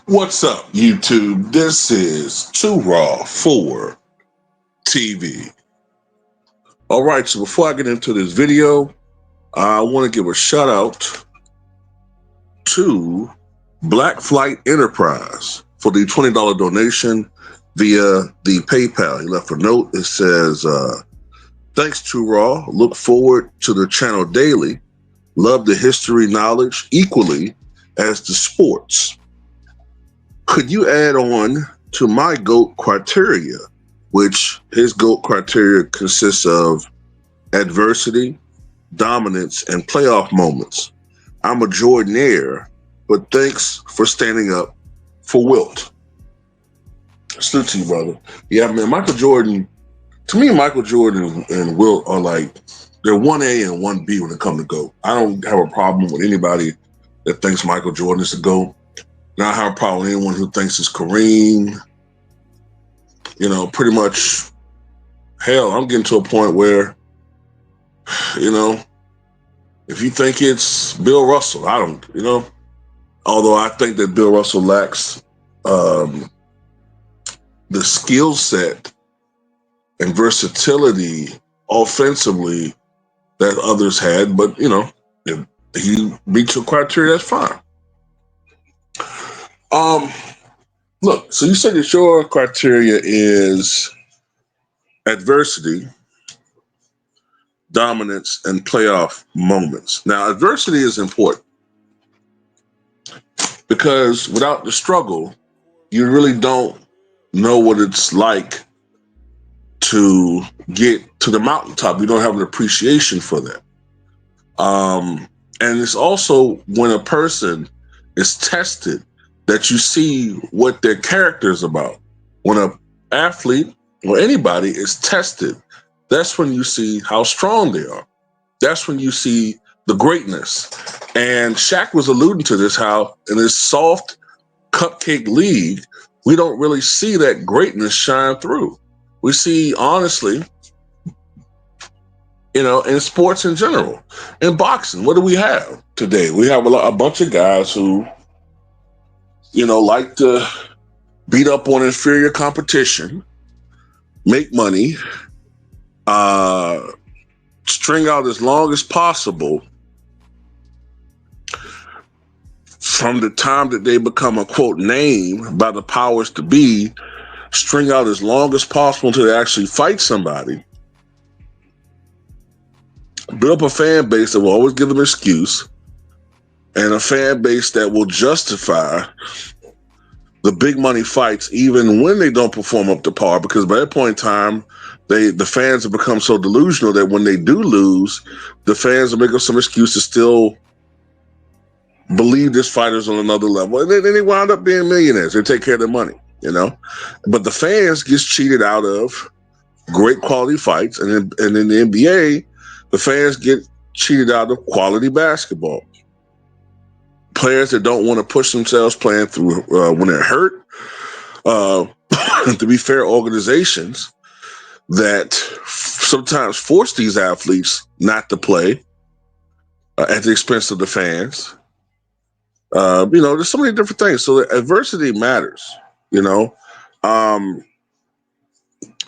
What's up, YouTube? This is Too Raw for TV. All right, so before I get into this video, I want to give a shout out to Black Flight Enterprise for the $20 donation via the PayPal. He left a note. It says, thanks, Too Raw. Look forward to the channel daily. Love the history knowledge equally as the sports. Could you add on to my GOAT criteria, which his GOAT criteria consists of adversity, dominance, and playoff moments? I'm a Jordanaire, but thanks for standing up for Wilt. Salute to you, brother. Yeah, man, Michael Jordan, to me, Michael Jordan and Wilt are like, they're 1A and 1B when it comes to GOAT. I don't have a problem with anybody that thinks Michael Jordan is the GOAT. Now I have a problem with anyone who thinks it's Kareem. You know, pretty much, hell, I'm getting to a point where, you know, if you think it's Bill Russell, I don't, you know, although I think that Bill Russell lacks the skill set and versatility offensively that others had, but, you know, if he meets your criteria, that's fine. Look, so you said that your criteria is adversity, dominance, and playoff moments. Now, adversity is important because without the struggle, you really don't know what it's like to get to the mountaintop. You don't have an appreciation for that. And it's also when a person is tested that you see what their character is about. When an athlete or anybody is tested, that's when you see how strong they are. That's when you see the greatness. And Shaq was alluding to this, how in this soft cupcake league, we don't really see that greatness shine through. We see, honestly, you know, in sports in general. In boxing, what do we have today? We have a bunch of guys who, you know, like to beat up on inferior competition, make money, string out as long as possible from the time that they become a quote name by the powers to be, string out as long as possible until they actually fight somebody, build up a fan base that will always give them an excuse, and a fan base that will justify the big money fights even when they don't perform up to par, because by that point in time, the fans have become so delusional that when they do lose, the fans will make up some excuse to still believe this fighter's on another level. And then they wind up being millionaires. They take care of their money, you know? But the fans gets cheated out of great quality fights. And in the NBA, the fans get cheated out of quality basketball. Players that don't want to push themselves playing through when they're hurt. To be fair, organizations that sometimes force these athletes not to play at the expense of the fans. You know, there's so many different things. So adversity matters, you know. I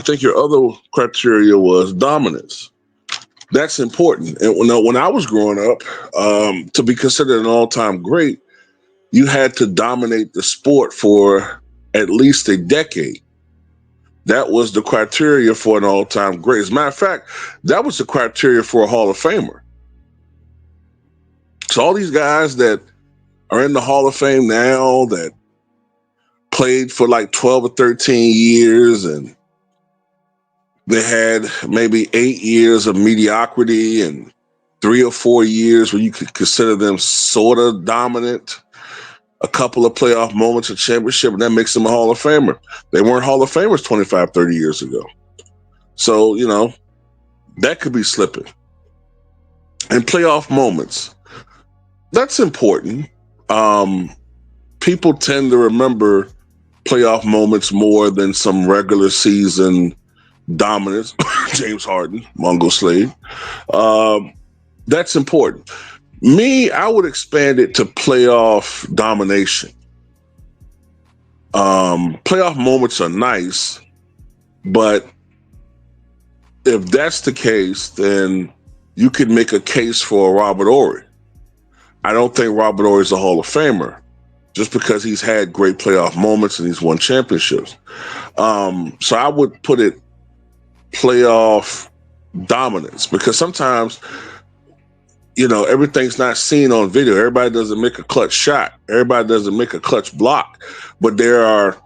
think your other criteria was dominance. That's important. And when I was growing up, to be considered an all-time great, you had to dominate the sport for at least a decade. That was the criteria for an all-time great. As a matter of fact, that was the criteria for a Hall of Famer. So all these guys that are in the Hall of Fame now that played for like 12 or 13 years and they had maybe 8 years of mediocrity and 3 or 4 years where you could consider them sort of dominant, a couple of playoff moments of championship, and that makes them a Hall of Famer. They weren't Hall of Famers 25, 30 years ago. So, that could be slipping. And playoff moments, that's important. People tend to remember playoff moments more than some regular season dominance. James Harden, Mongo Slade. That's important. Me, I would expand it to playoff domination. Playoff moments are nice, but if that's the case, then you could make a case for Robert Horry. I don't think Robert Horry is a Hall of Famer just because he's had great playoff moments and he's won championships. So I would put it playoff dominance, because sometimes, everything's not seen on video. Everybody doesn't make a clutch shot. Everybody doesn't make a clutch block. But there are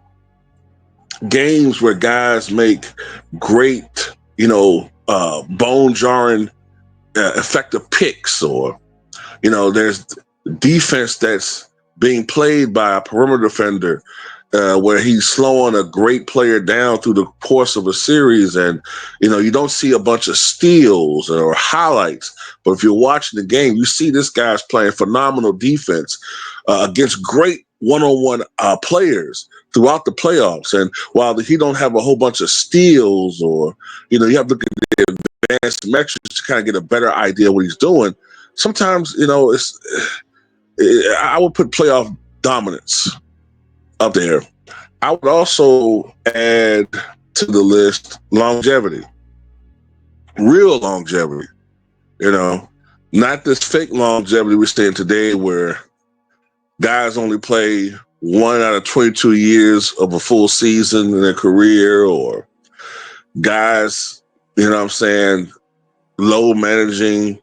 games where guys make great, bone-jarring, effective picks, or, there's defense that's being played by a perimeter defender where he's slowing a great player down through the course of a series. And, you don't see a bunch of steals or highlights, but if you're watching the game, you see this guy's playing phenomenal defense against great one-on-one players throughout the playoffs. And while he don't have a whole bunch of steals, or, you have to look at the advanced metrics to kind of get a better idea of what he's doing, sometimes, I would put playoff dominance up there. I would also add to the list longevity, real longevity, not this fake longevity we're seeing today where guys only play 1 out of 22 years of a full season in their career, or guys, low managing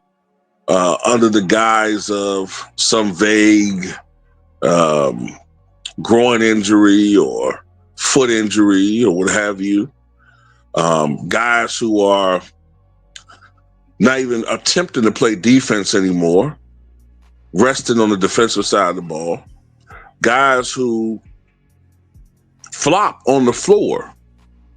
under the guise of some vague groin injury or foot injury or what have you. Guys who are not even attempting to play defense anymore, resting on the defensive side of the ball. Guys who flop on the floor,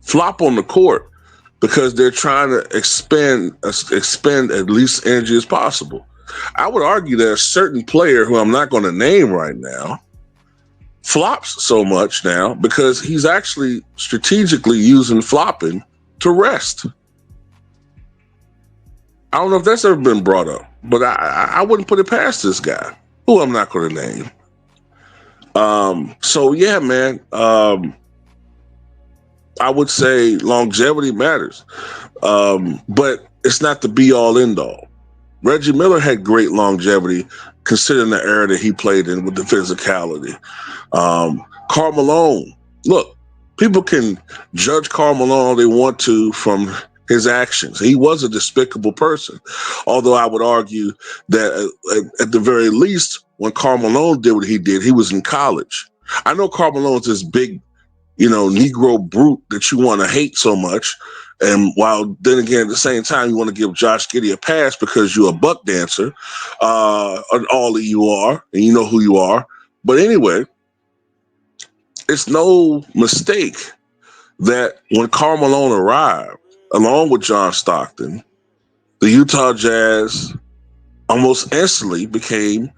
flop on the court, because they're trying to expend as least energy as possible. I would argue that a certain player, who I'm not going to name right now, flops so much now because he's actually strategically using flopping to rest. I don't know if that's ever been brought up, but I wouldn't put it past this guy, who I'm not going to name. So yeah, man, I would say longevity matters, but it's not the be all end all. Reggie Miller had great longevity considering the era that he played in with the physicality. Karl Malone, look, people can judge Karl Malone all they want to from his actions. He was a despicable person, although I would argue that at the very least, when Karl Malone did what he did, he was in college. I know Karl Malone's this big, Negro brute that you want to hate so much. And while then again, at the same time, you want to give Josh Giddey a pass because you're a buck dancer, and all that you are, and you know who you are. But anyway, it's no mistake that when Karl Malone arrived, along with John Stockton, the Utah Jazz almost instantly became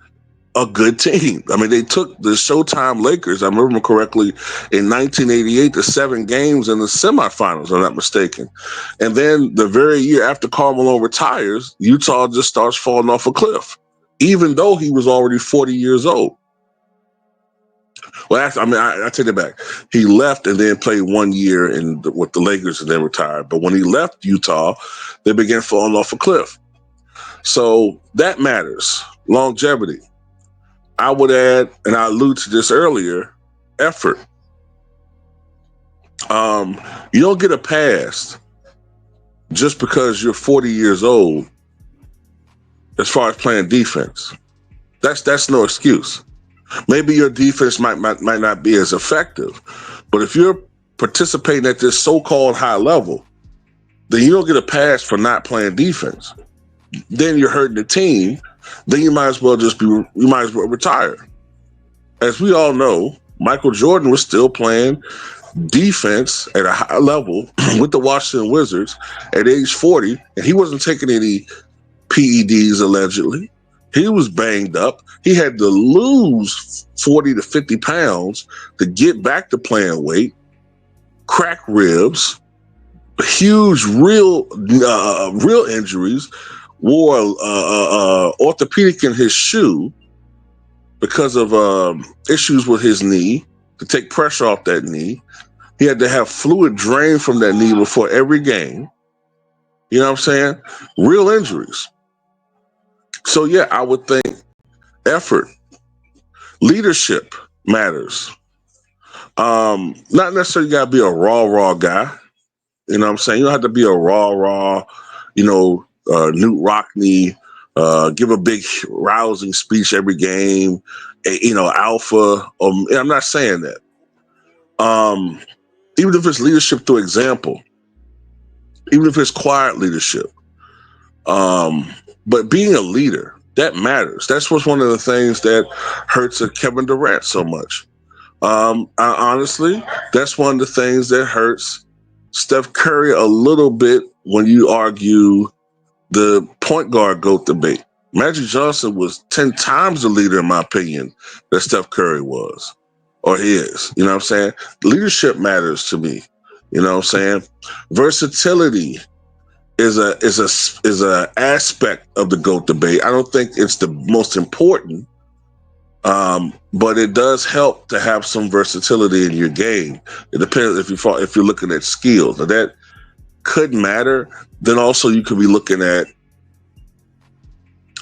a good team. I mean, they took the Showtime Lakers, I remember correctly, in 1988 to 7 games in the semifinals, if I'm not mistaken. And then the very year after Karl Malone retires, Utah just starts falling off a cliff, even though he was already 40 years old. Well, actually, I take it back. He left and then played 1 year with the Lakers and then retired. But when he left Utah, they began falling off a cliff. So that matters. Longevity. I would add, and I alluded to this earlier, effort. You don't get a pass just because you're 40 years old as far as playing defense. That's no excuse. Maybe your defense might not be as effective, but if you're participating at this so-called high level, then you don't get a pass for not playing defense. Then you're hurting the team. Then you might as well retire. As we all know, Michael Jordan was still playing defense at a high level with the Washington Wizards at age 40, and he wasn't taking any PEDs allegedly. He was banged up. He had to lose 40 to 50 pounds to get back to playing weight, crack ribs, huge real injuries, wore orthopedic in his shoe because of issues with his knee to take pressure off that knee. He had to have fluid drained from that knee before every game. You know what I'm saying? Real injuries. So yeah, I would think effort, leadership matters. Not necessarily gotta be a raw guy. You know what I'm saying? You don't have to be a raw, Newt Rockney, give a big rousing speech every game, alpha. I'm not saying that. Even if it's leadership through example, even if it's quiet leadership. But being a leader, that matters. That's what's one of the things that hurts Kevin Durant so much. Honestly, that's one of the things that hurts Steph Curry a little bit when you argue the point guard GOAT debate. Magic Johnson was 10 times the leader, in my opinion, that Steph Curry was, or he is. You know what I'm saying? Leadership matters to me. You know what I'm saying? Versatility is a aspect of the GOAT debate. I don't think it's the most important, but it does help to have some versatility in your game. It depends if you're looking at skills. Now that could matter. Then also you could be looking at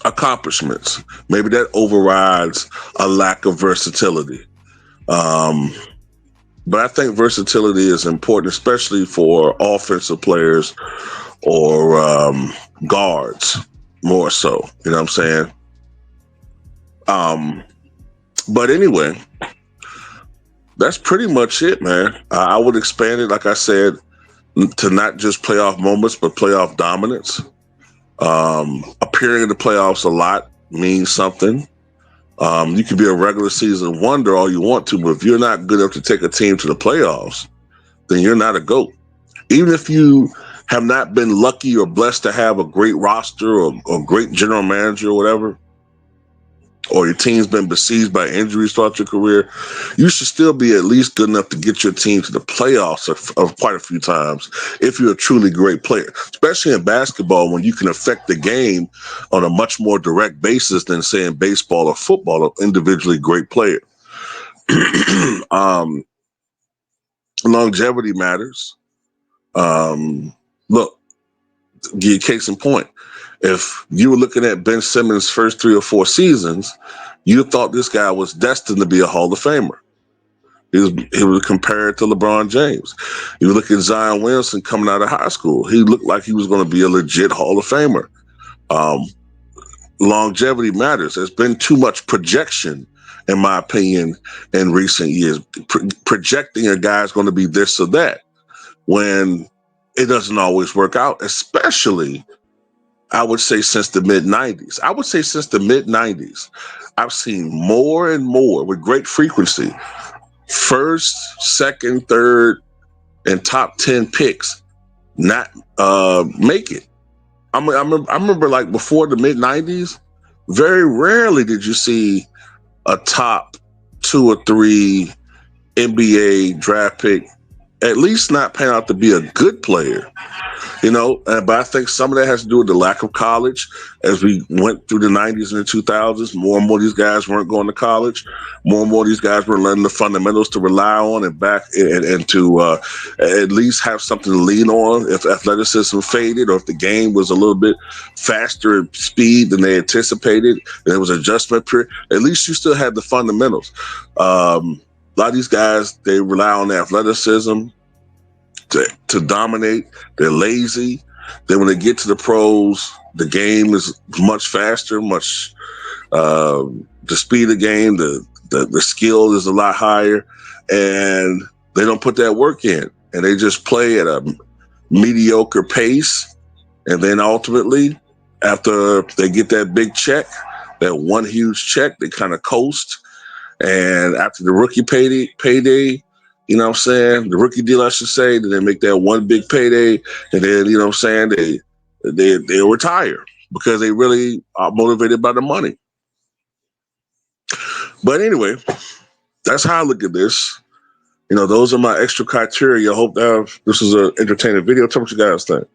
accomplishments. Maybe that overrides a lack of versatility. But I think versatility is important, especially for offensive players or guards, more so. You know what I'm saying? But anyway, that's pretty much it, man. I would expand it, like I said, to not just playoff moments, but playoff dominance. Appearing in the playoffs a lot means something. You can be a regular season wonder all you want to, but if you're not good enough to take a team to the playoffs, then you're not a GOAT. Even if you have not been lucky or blessed to have a great roster or great general manager or whatever, or your team's been besieged by injuries throughout your career, you should still be at least good enough to get your team to the playoffs of quite a few times if you're a truly great player, especially in basketball when you can affect the game on a much more direct basis than, say, in baseball or football, an individually great player. Longevity matters. Look, give you a case in point. If you were looking at Ben Simmons' first 3 or 4 seasons, you thought this guy was destined to be a Hall of Famer. He was compared to LeBron James. You look at Zion Williamson coming out of high school. He looked like he was going to be a legit Hall of Famer. Longevity matters. There's been too much projection, in my opinion, in recent years. Projecting a guy's going to be this or that when it doesn't always work out, especially, I would say, since the mid-90s. I've seen more and more with great frequency first, second, third, and top 10 picks not make it. I remember like before the mid-90s, very rarely did you see a top 2 or 3 NBA draft pick at least not pan out to be a good player. But I think some of that has to do with the lack of college. As we went through the 90s and the 2000s, more and more of these guys weren't going to college. More and more of these guys were learning the fundamentals to rely on and to at least have something to lean on if athleticism faded or if the game was a little bit faster speed than they anticipated. And there was an adjustment period. At least you still had the fundamentals. A lot of these guys, they rely on their athleticism to dominate. They're lazy. Then when they get to the pros, the game is much faster, the speed of the game, the skill is a lot higher, and they don't put that work in. And they just play at a mediocre pace. And then ultimately, after they get that big check, that one huge check, they kind of coast. And after the rookie payday, You know what I'm saying? The rookie deal, I should say. Then they make that one big payday, and then you know what I'm saying? They retire because they really are motivated by the money. But anyway, that's how I look at this. You know, those are my extra criteria. I hope that this was an entertaining video. Tell me what you guys think.